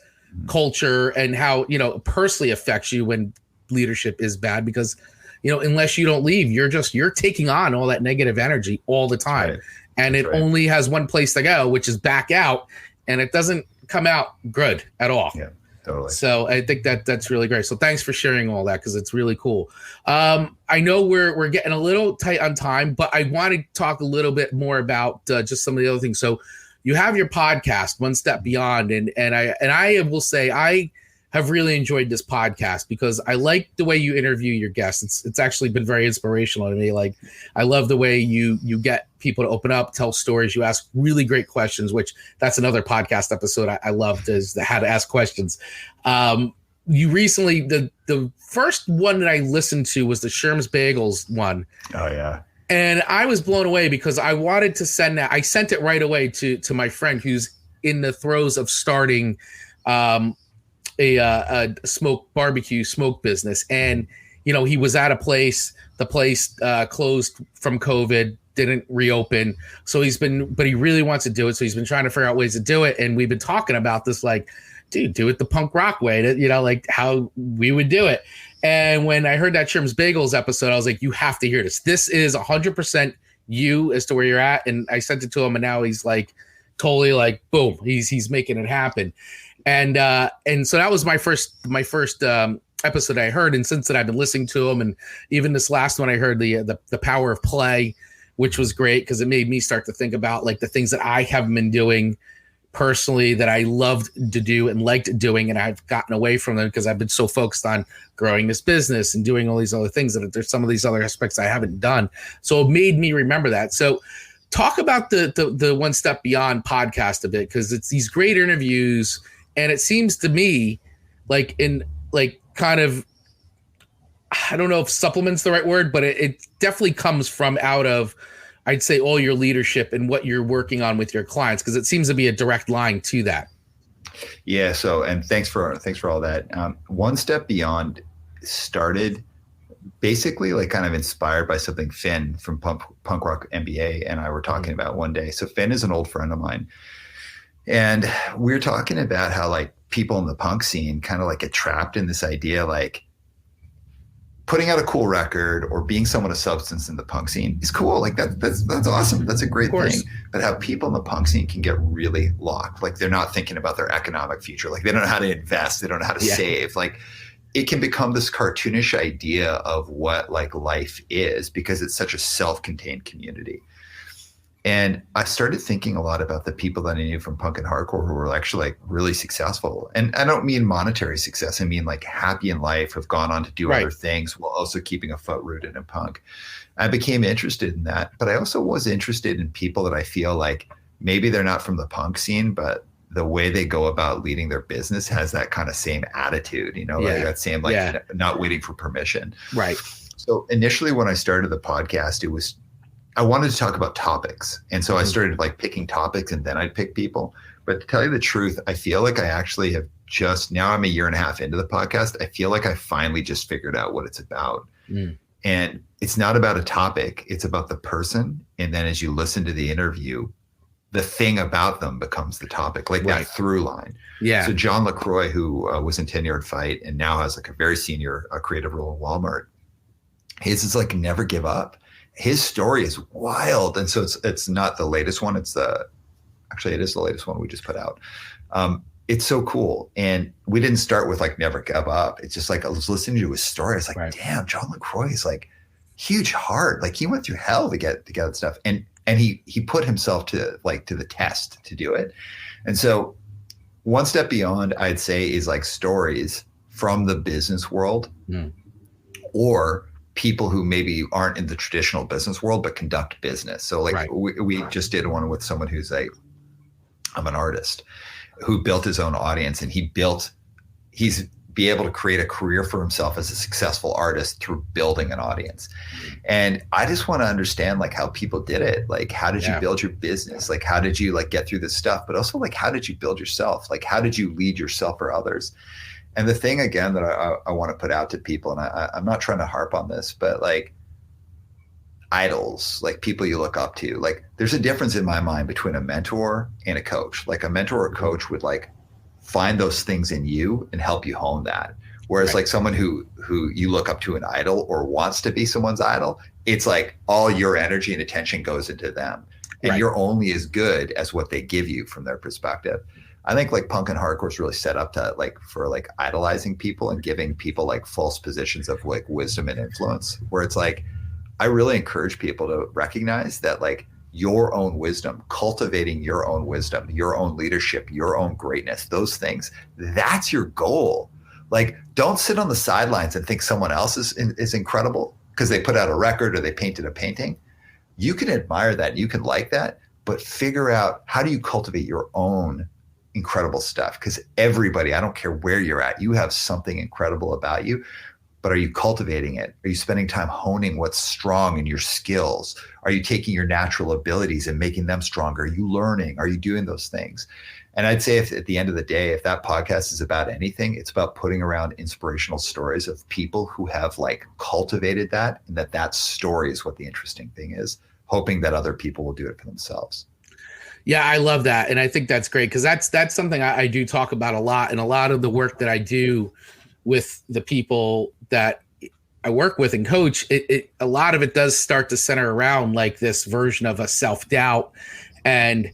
culture, and how, personally affects you when leadership is bad, because, unless you don't leave, you're taking on all that negative energy all the time. Right. And it only has one place to go, which is back out, and it doesn't come out good at all. Yeah. Totally. So I think that's really great. So thanks for sharing all that, because it's really cool. I know we're getting a little tight on time, but I want to talk a little bit more about just some of the other things. So you have your podcast, One Step Beyond, and I will say I have really enjoyed this podcast, because I like the way you interview your guests. It's actually been very inspirational to me. Like, I love the way you get people to open up, tell stories. You ask really great questions, which that's another podcast episode I loved, is the how to ask questions. You recently, the first one that I listened to was the Sherm's Bagels one. Oh yeah. And I was blown away, because I wanted to send that. I sent it right away to my friend who's in the throes of starting a barbecue smoke business. And, he was at a place, the place closed from COVID, didn't reopen. So but he really wants to do it. So he's been trying to figure out ways to do it. And we've been talking about this, like, dude, do it the punk rock way, like how we would do it. And when I heard that Sherm's Bagels episode, I was like, you have to hear this. This is 100% you as to where you're at. And I sent it to him, and now he's like, totally like, boom, he's making it happen. And so that was my first episode I heard. And since then I've been listening to him. And even this last one I heard, the Power of Play, which was great because it made me start to think about like the things that I haven't been doing personally that I loved to do and liked doing, and I've gotten away from them because I've been so focused on growing this business and doing all these other things that there's some of these other aspects I haven't done. So it made me remember that. So talk about the One Step Beyond podcast a bit, because it's these great interviews, and it seems to me like in like kind of, I don't know if supplement's the right word, but it definitely comes from out of, I'd say, all your leadership and what you're working on with your clients, because it seems to be a direct line to that. Yeah. So, and thanks for all that. One Step Beyond started basically like kind of inspired by something Finn from Punk Rock MBA and I were talking about one day. So Finn is an old friend of mine, and we were talking about how like people in the punk scene kind of like get trapped in this idea, like putting out a cool record or being someone of substance in the punk scene is cool. Like that's awesome. That's a great thing. But how people in the punk scene can get really locked. Like they're not thinking about their economic future. Like they don't know how to invest. They don't know how to save. Like it can become this cartoonish idea of what like life is because it's such a self-contained community. And I started thinking a lot about the people that I knew from punk and hardcore who were actually like really successful. And I don't mean monetary success. I mean like happy in life, have gone on to do other things while also keeping a foot rooted in punk. I became interested in that, but I also was interested in people that I feel like maybe they're not from the punk scene, but the way they go about leading their business has that kind of same attitude, you know, like that same, like not waiting for permission. Right. So initially when I started the podcast, I wanted to talk about topics. And so I started like picking topics and then I'd pick people. But to tell you the truth, I feel like I actually have now I'm a year and a half into the podcast. I feel like I finally just figured out what it's about. And it's not about a topic. It's about the person. And then as you listen to the interview, the thing about them becomes the topic, like that through line. Yeah. So John LaCroix, who was in 10 Yard Fight and now has like a very senior creative role in Walmart, his is like never give up. His story is wild. And so it's not the latest one. It is the latest one we just put out. It's so cool. And we didn't start with like never give up. It's just like, I was listening to his story. I was like, damn, John LaCroix is like huge heart. Like he went through hell to get that stuff. And he put himself to the test to do it. And so One Step Beyond, I'd say, is like stories from the business world or people who maybe aren't in the traditional business world, but conduct business. So like we just did one with someone who's I'm an artist who built his own audience, and he's be able to create a career for himself as a successful artist through building an audience. And I just want to understand like how people did it. Like, how did you build your business? Like, how did you like get through this stuff? But also like, how did you build yourself? Like, how did you lead yourself or others? And the thing, again, that I want to put out to people, and I'm not trying to harp on this, but like idols, like people you look up to, like there's a difference in my mind between a mentor and a coach. Like a mentor or coach would like find those things in you and help you hone that. Whereas like someone who you look up to an idol or wants to be someone's idol, it's like all your energy and attention goes into them. And you're only as good as what they give you from their perspective. I think like punk and hardcore is really set up to for idolizing people and giving people like false positions of like wisdom and influence, where it's like, I really encourage people to recognize that like your own wisdom, cultivating your own wisdom, your own leadership, your own greatness, those things, that's your goal. Like, don't sit on the sidelines and think someone else is incredible because they put out a record or they painted a painting. You can admire that, you can like that, but figure out how do you cultivate your own incredible stuff? Because everybody, I don't care where you're at, you have something incredible about you, but are you cultivating it? Are you spending time honing what's strong in your skills? Are you taking your natural abilities and making them stronger? Are you learning? Are you doing those things? And I'd say if at the end of the day, if that podcast is about anything, it's about putting around inspirational stories of people who have like cultivated that, and that story is what the interesting thing is, hoping that other people will do it for themselves. Yeah, I love that. And I think that's great because that's something I do talk about a lot. And a lot of the work that I do with the people that I work with and coach, a lot of it does start to center around like this version of a self-doubt and,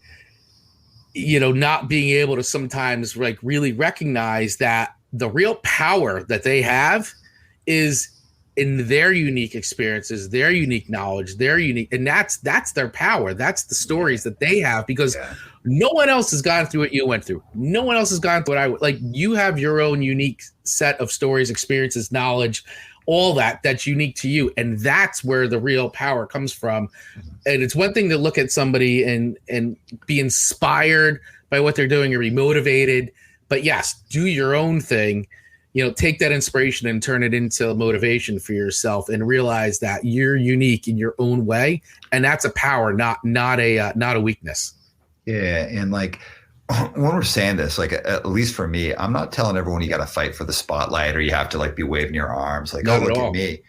you know, not being able to sometimes like really recognize that the real power that they have is in their unique experiences, their unique knowledge, their unique, and that's their power. That's the stories that they have, because no one else has gone through what you went through. No one else has gone through what I like. You have your own unique set of stories, experiences, knowledge, all that's unique to you, and that's where the real power comes from. And it's one thing to look at somebody and be inspired by what they're doing or be motivated, but yes, do your own thing. Take that inspiration and turn it into motivation for yourself, and realize that you're unique in your own way, and that's a power, not a weakness. Yeah, and like when we're saying this, like at least for me, I'm not telling everyone you got to fight for the spotlight or you have to like be waving your arms like, oh, look at me.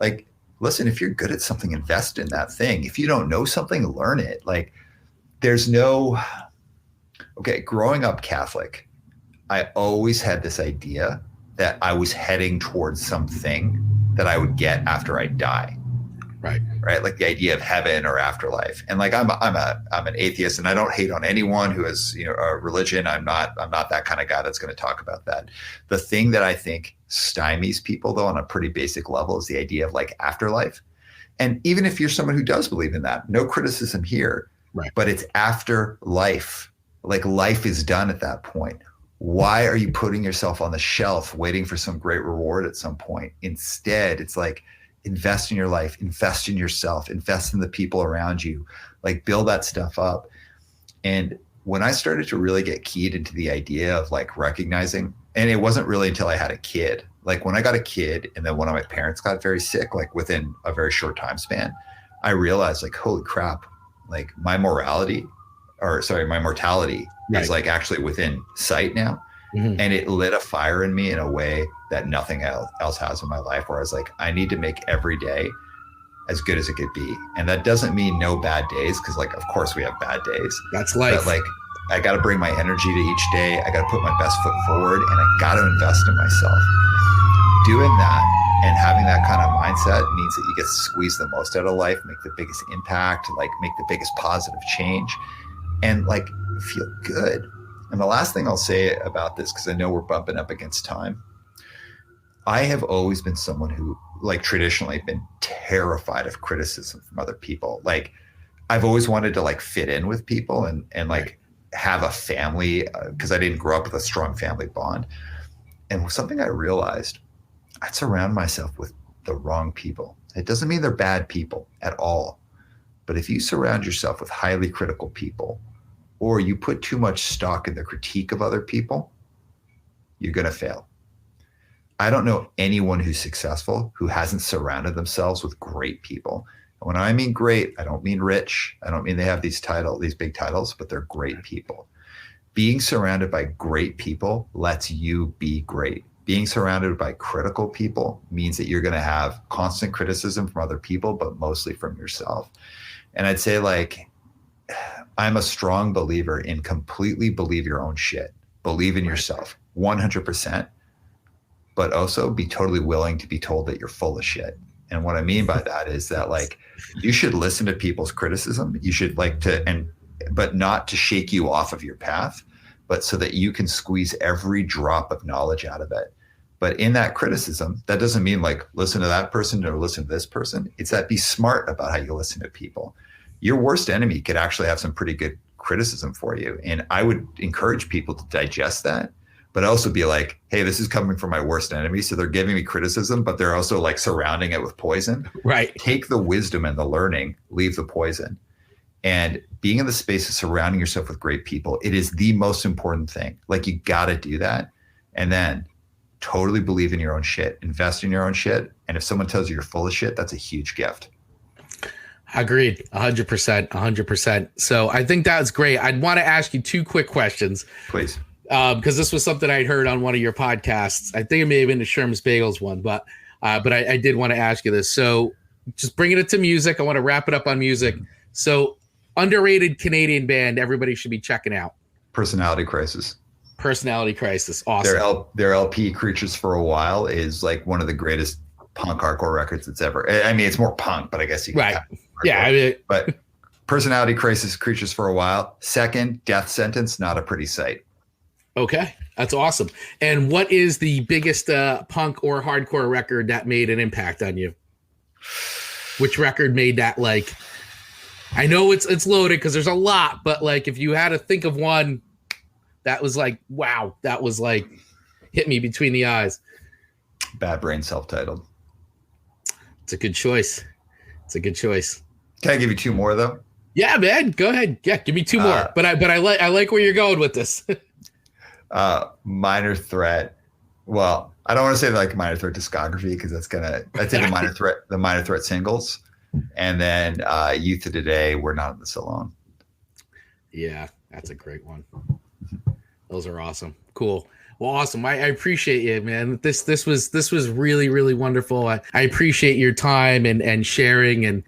Like, listen, if you're good at something, invest in that thing. If you don't know something, learn it. Like, there's no. Okay, growing up Catholic, I always had this idea that I was heading towards something that I would get after I die. Right. Like the idea of heaven or afterlife. And like, I'm an atheist, and I don't hate on anyone who has, a religion. I'm not that kind of guy that's going to talk about that. The thing that I think stymies people though, on a pretty basic level, is the idea of like afterlife. And even if you're someone who does believe in that, no criticism here, right. But it's after life. Like, life is done at that point. Why are you putting yourself on the shelf waiting for some great reward at some point? Instead, it's like, invest in your life, invest in yourself, invest in the people around you, like build that stuff up. And when I started to really get keyed into the idea of like recognizing, and it wasn't really until I had a kid, like when I got a kid and then one of my parents got very sick, like within a very short time span, I realized like, holy crap, like my mortality is like actually within sight now. Mm-hmm. And it lit a fire in me in a way that nothing else has in my life, where I was like, I need to make every day as good as it could be. And that doesn't mean no bad days, because like, of course we have bad days. That's life. But like, I got to bring my energy to each day. I got to put my best foot forward, and I got to invest in myself. Doing that and having that kind of mindset means that you get to squeeze the most out of life, make the biggest impact, like make the biggest positive change, and like feel good. And the last thing I'll say about this, because I know we're bumping up against time, I have always been someone who, like, traditionally been terrified of criticism from other people. Like, I've always wanted to like fit in with people and like have a family, because I didn't grow up with a strong family bond. And something I realized, I'd surround myself with the wrong people. It doesn't mean they're bad people at all. But if you surround yourself with highly critical people, or you put too much stock in the critique of other people, you're going to fail. I don't know anyone who's successful who hasn't surrounded themselves with great people. And when I mean great, I don't mean rich. I don't mean they have these big titles, but they're great people. Being surrounded by great people lets you be great. Being surrounded by critical people means that you're going to have constant criticism from other people, but mostly from yourself. And I'd say, like, I'm a strong believer in completely believe your own shit. Believe in yourself 100%, but also be totally willing to be told that you're full of shit. And what I mean by that is that, like, you should listen to people's criticism. You should but not to shake you off of your path, but so that you can squeeze every drop of knowledge out of it. But in that criticism, that doesn't mean like listen to that person or listen to this person. It's that be smart about how you listen to people. Your worst enemy could actually have some pretty good criticism for you. And I would encourage people to digest that, but also be like, hey, this is coming from my worst enemy. So they're giving me criticism, but they're also like surrounding it with poison. Right. Take the wisdom and the learning, leave the poison. And being in the space of surrounding yourself with great people, it is the most important thing. Like, you got to do that. And then totally believe in your own shit, invest in your own shit. And if someone tells you you're full of shit, that's a huge gift. Agreed. 100%. So I think that's great. I'd want to ask you two quick questions. Please. Because this was something I'd heard on one of your podcasts. I think it may have been the Sherm's Bagels one, but I did want to ask you this. So just bringing it to music. I want to wrap it up on music. So underrated Canadian band everybody should be checking out. Personality Crisis. Awesome. Their LP Creatures for a While is like one of the greatest punk hardcore records that's ever. I mean, it's more punk, but I guess you can. Right. Yeah. But Personality Crisis, Creatures for a While. Second, Death Sentence, Not a Pretty Sight. Okay. That's awesome. And what is the biggest punk or hardcore record that made an impact on you? Which record made that, like, I know it's loaded because there's a lot, but like if you had to think of one that was like, wow, that was like hit me between the eyes. Bad Brain, self-titled. It's a good choice. Can I give you two more though? Yeah, man. Go ahead. Yeah, give me two more. But I like where you're going with this. Minor Threat. Well, I don't want to say like Minor Threat discography because I'd say the Minor Threat singles, and then Youth of Today, We're Not in This Alone. Yeah, that's a great one. Those are awesome. Cool. Well, awesome. I appreciate it, man. This was really, really wonderful. I appreciate your time and sharing and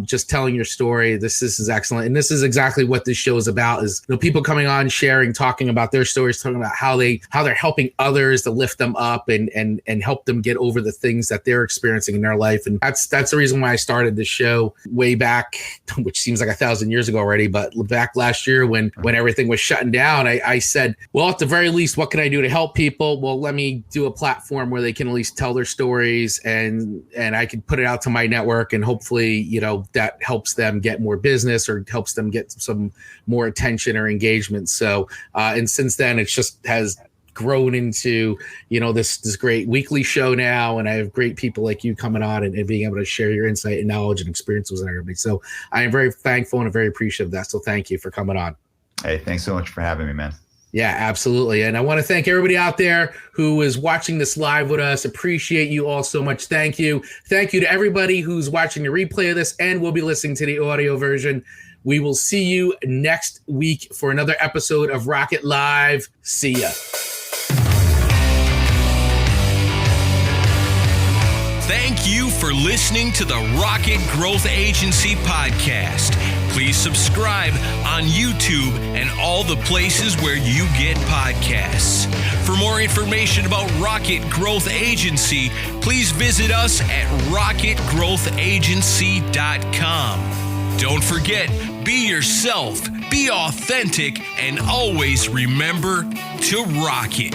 just telling your story. This is excellent. And this is exactly what this show is about, is people coming on, sharing, talking about their stories, talking about how they're helping others to lift them up and help them get over the things that they're experiencing in their life. And that's the reason why I started this show way back, which seems like 1,000 years ago already, but back last year when everything was shutting down, I said, well, at the very least, what can I do to help people? Well, let me do a platform where they can at least tell their stories and I can put it out to my network, and hopefully, that helps them get more business or helps them get some more attention or engagement. So, and since then it just has grown into, this great weekly show now. And I have great people like you coming on and being able to share your insight and knowledge and experiences and everything. So I am very thankful and very appreciative of that. So thank you for coming on. Hey, thanks so much for having me, man. Yeah, absolutely. And I want to thank everybody out there who is watching this live with us. Appreciate you all so much. Thank you. Thank you to everybody who's watching the replay of this and will be listening to the audio version. We will see you next week for another episode of Rocket Live. See ya. Thank you for listening to the Rocket Growth Agency podcast. Please subscribe on YouTube and all the places where you get podcasts. For more information about Rocket Growth Agency, please visit us at rocketgrowthagency.com. Don't forget, be yourself, be authentic, and always remember to rock it.